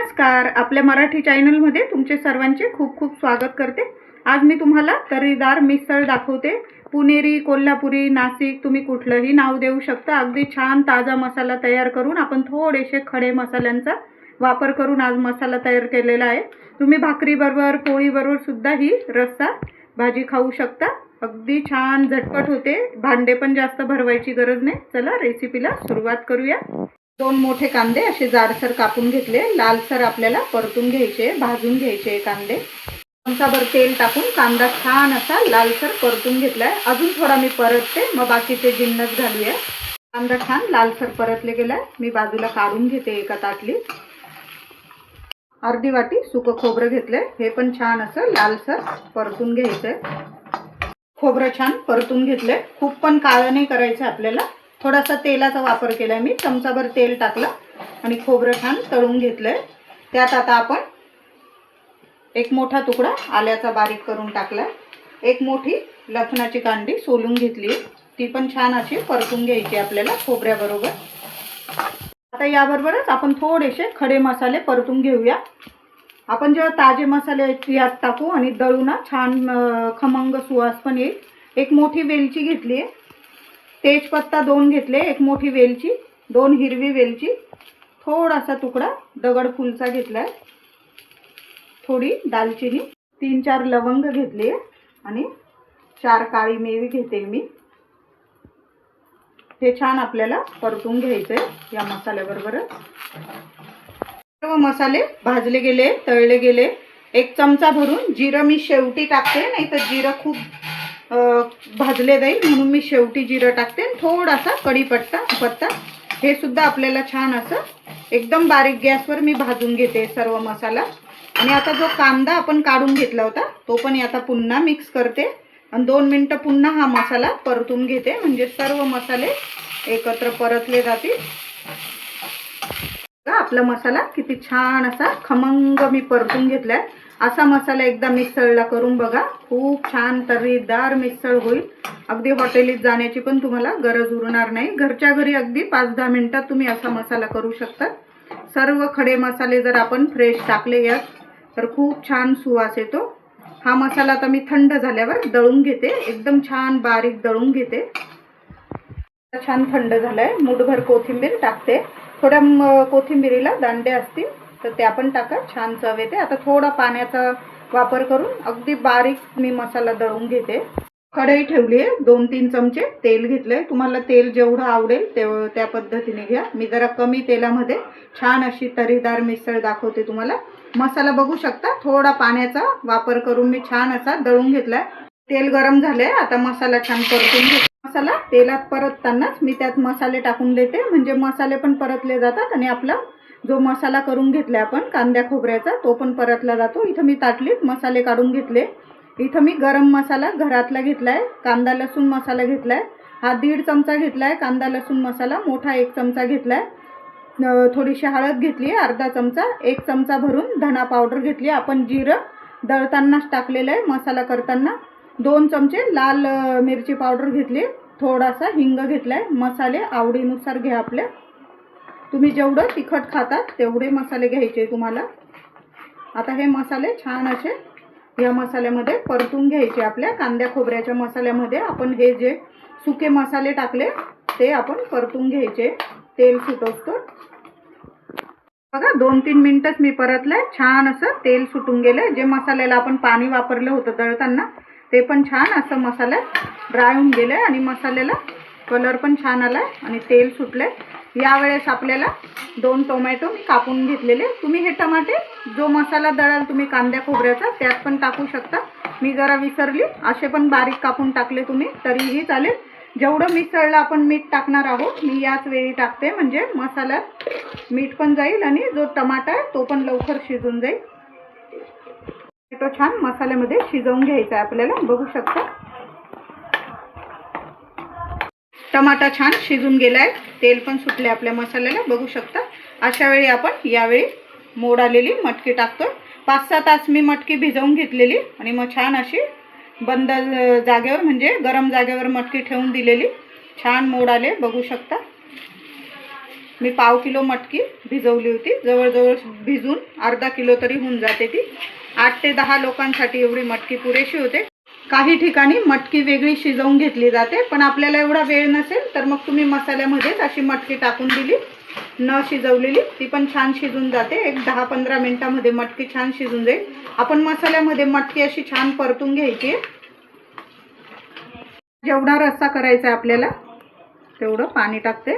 नमस्कार. आपल्या मराठी चॅनलमध्ये तुमचे सर्वांचे खूप खूप स्वागत करते. आज मी तुम्हाला तर्रीदार मिसळ दाखवते. पुणेरी, कोल्हापुरी, नाशिक तुम्ही कुठलंही नाव देऊ शकता. अगदी छान ताजा मसाला तयार करून आपण थोडेसे खडे मसाल्यांचा वापर करून आज मसाला तयार केलेला आहे. तुम्ही भाकरीबरोबर, पोळीबरोबर सुद्धा ही रस्सा भाजी खाऊ शकता. अगदी छान झटपट होते. भांडे पण जास्त भरवायची गरज नाही. चला रेसिपीला सुरुवात करूया. 2 मोठे कांदे असे जाडसर कापून घेतले. लालसर आपल्याला परतून घ्यायचे, भाजून घ्यायचे कांदे. चमचाभर तेल टाकून कांदा छान असा लालसर परतून घेतलाय. अजून थोडा मी परतते, मग बाकीचे जिन्नस घालूया. कांदा छान लालसर परतले गेलाय. मी बाजूला काढून घेते एका ताटलीत. अर्धी वाटी सुकं खोबरं घेतलंय. हे पण छान असं लालसर परतून घ्यायचंय. खोबरं छान परतून घेतलंय. खूप पण काळं नाही करायचं आपल्याला. थोडासा तेलाचा वापर केला. मी चमचाभर तेल टाकलं आणि खोबरं छान तळून घेतलंय. त्यात आता आपण एक मोठा तुकडा आल्याचा बारीक करून टाकला. एक मोठी लसणाची कांडी सोलून घेतली. ती पण छान अशी परतून घ्यायची आपल्याला खोबऱ्याबरोबर. आता याबरोबरच आपण थोडेसे खडे मसाले परतून घेऊया. आपण जेव्हा ताजे मसाले यात टाकू आणि दळू ना, छान खमंग सुवास पण येईल. एक मोठी वेलची घेतली आहे. तेजपत्ता 2 घेतले. एक मोठी वेलची, 2 हिरवी वेलची, थोडासा तुकडा दगडफूलचा घेतलाय, थोडी दालचिनी, 3-4 लवंग घेतले आणि 4 काळी मिरी घेते मी. हे छान आपल्याला परतून घ्यायचंय या मसाल्याबरोबर. सर्व मसाले भाजले गेले, तळले गेले. एक चमचा भरून जिरं मी शेवटी टाकते, नाही तर जिरं खूप भाजले जाईल म्हणून मी शेवटी जिरं टाकते. थोडासा कढीपत्ता हे सुद्धा आपल्याला छान असं एकदम बारीक गॅसवर मी भाजून घेते सर्व मसाला. आणि आता जो कांदा आपण काढून घेतला होता तो पण आता पुन्हा मिक्स करते आणि 2 मिनिटं पुन्हा हा मसाला परतून घेते, म्हणजे सर्व मसाले एकत्र परतले जातील. आपला मसाला किती छान असा खमंग मी परतून घेतलाय. असा मसाला एकदा मिसळला करून बघा. खूप छान तर्रीदार मिसळ होईल. अगदी हॉटेलीत जाण्याची पण तुम्हाला गरज उरणार नाही. घरच्या घरी अगदी 5-10 मिनिटात तुम्ही असा मसाला करू शकता. सर्व खडे मसाले जर आपण फ्रेश टाकले यात तर खूप छान सुवास येतो. हा मसाला आता मी थंड झाल्यावर दळून घेते. एकदम छान बारीक दळून घेते. छान थंड झालाय. मूठभर कोथिंबीर टाकते. थोड्या कोथिंबीरीला दांडे असतील तर त्या पण टाका, छान चव येते. आता थोडा पाण्याचा वापर करून अगदी बारीक मी मसाला दळून घेते. कढई ठेवली आहे. 2-3 चमचे तेल घेतले. तुम्हाला तेल जेवढं आवडेल त्या पद्धतीने घ्या. मी जरा कमी तेलामध्ये छान अशी तर्रीदार मिसळ दाखवते तुम्हाला. मसाला बघू शकता. थोडा पाण्याचा वापर करून मी छान असा दळून घेतलाय. तेल गरम झालंय. आता मसाला छान परतून घेते. मसाला तेलात परततानाच मी त्यात मसाले टाकून देते, म्हणजे मसाले पण परतले जातात आणि आपला जो मसाला करून घेतलाय आपण कांद्या खोबऱ्याचा तो पण परतला जातो. इथं मी ताटलीत मसाले काढून घेतले. इथं मी गरम मसाला घरातला घेतलाय. कांदा लसूण मसाला घेतलाय. हा 1.5 चमचा घेतलाय कांदा लसूण मसाला. मोठा 1 चमचा घेतलाय. थोडीशी हळद घेतली, अर्धा चमचा. 1 चमचा भरून धना पावडर घेतली. आपण जिरं दळतानाच टाकलेलं आहे मसाला करताना. 2 चमचे लाल मिरची पावडर घेतली. थोडासा हिंग घेतलाय. मसाले आवडीनुसार घ्या आपल्या. तुम्ही जेवढं तिखट खातात तेवढे मसाले घ्यायचे तुम्हाला. आता हे मसाले छान असे या मसाल्यामध्ये परतून घ्यायचे. आपल्या कांद्या खोबऱ्याच्या मसाल्यामध्ये आपण हे जे सुके मसाले टाकले ते आपण परतून घ्यायचे तेल सुटवतो. बघा 2-3 मिनिटच मी परतलंय. छान असं तेल सुटून गेलंय. जे मसाल्याला आपण पाणी वापरलं होतं दळताना ते पण छान असं मसाल्यात ड्राय होऊन गेलंय आणि मसाल्याला कलर पण छान आलाय आणि तेल सुटले. यावेळेस आपल्याला 2 टोमॅटो मी कापून घेतलेले. तुम्ही हे टमाटे जो मसाला दळाल तुम्ही कांद्या खोबऱ्याचा त्यात पण टाकू शकता. मी जरा विसरली, असे पण बारीक कापून टाकले तुम्ही तरीही चालेल. जेवढं मिसळला आपण मीठ टाकणार आहोत मी याच वेळी टाकते, म्हणजे मसाल्यात मीठ पण जाईल आणि जो टमाटा आहे तो पण लवकर शिजून जाईल. तो छान मसाल्यामध्ये शिजवून घ्यायचा आहे आपल्याला. बघू शकता टमाटा छान शिजून गेलाय. तेल पण सुटले आपल्या मसाल्याला. बघू शकता. अशा वेळी आपण यावेळी मोड आलेली मटकी टाकतो. 5-6 तास मी मटकी भिजवून घेतलेली आणि मग छान अशी बंद जागेवर म्हणजे गरम जागेवर मटकी ठेवून दिलेली. छान मोड आले बघू शकता. मी पाव किलो मटकी भिजवली होती. जवळजवळ भिजून अर्धा किलो तरी होऊन जाते ती. 8 ते 10 लोकांसाठी एवढी मटकी पुरेशी होते. काही ठिकाणी मटकी वेगळी शिजवून घेतली जाते, पण आपल्याला एवढा वेळ नसेल तर मग तुम्ही मसाल्यामध्येच अशी मटकी टाकून दिली न शिजवलेली, ती पण छान शिजून जाते. एक 10-15 मिनिटांमध्ये मटकी छान शिजून जाईल. आपण मसाल्यामध्ये मटकी अशी छान परतून घ्यायची आहे. जेवढा रस्सा करायचा आहे आपल्याला तेवढं पाणी टाकते.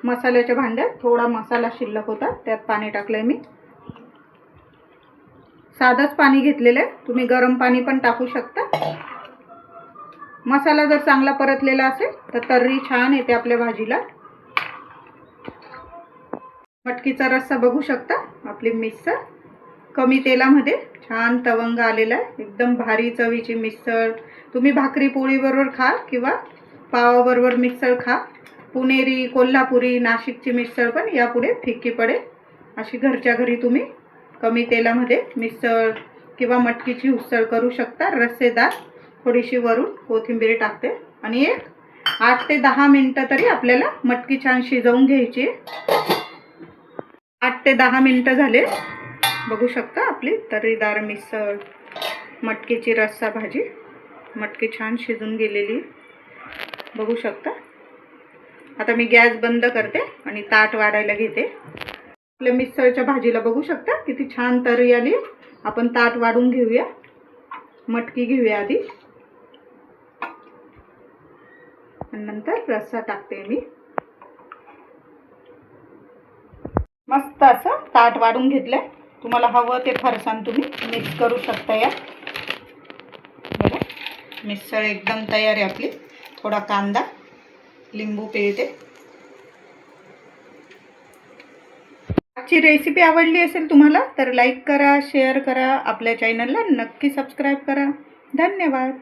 मसाल्याच्या भांड्यात थोडा मसाला शिल्लक होता, त्यात पाणी टाकलंय मी. साधंच पाणी घेतलेलं आहे, तुम्ही गरम पाणी पण टाकू शकता. मसाला जर चांगला परतलेला असेल तर तर्री छान येते आपल्या भाजीला. मटकीचा रस्सा बघू शकता. आपली मिसळ कमी तेलामध्ये छान तवंग आलेला आहे. एकदम भारी चवीची मिसळ. तुम्ही भाकरी पोळी बरोबर खा किंवा पावाबरोबर मिसळ खा. पुणेरी, कोल्हापुरी, नाशिकची मिसळ पण यापुढे फिक्की पडेल. अशी घरच्या घरी तुम्ही कमी तेलामध्ये मिसळ किंवा मटकीची उसळ करू शकता. रस्सेदार, थोडीशी वरून कोथिंबीर टाकते आणि एक 8 ते 10 मिनिटं तरी आपल्याला मटकी छान शिजवून घ्यायची. 8 ते 10 मिनिटं झाले. बघू शकता आपली तर्रीदार मिसळ, मटकीची रस्सा भाजी. मटकी छान शिजून गेलेली बघू शकता. आता मी गॅस बंद करते आणि ताट वाढायला घेते. आपल्या मिसळच्या भाजीला बघू शकता किती छान तर्री आली. आपण ताट वाढून घेऊया. मटकी घेऊया आधी आणि नंतर रस्सा टाकते मी. मस्त असं ताट वाढून घेतलंय. तुम्हाला हवं ते फरसाण तुम्ही मिक्स करू शकता. या बघा मिसळ एकदम तयार आहे आपली. थोडा कांदा, लिंबू पिळते. आजची रेसिपी आवडली असेल तुम्हाला तर लाईक करा, शेअर करा, आपल्या चॅनलला नक्की सबस्क्राईब करा. धन्यवाद.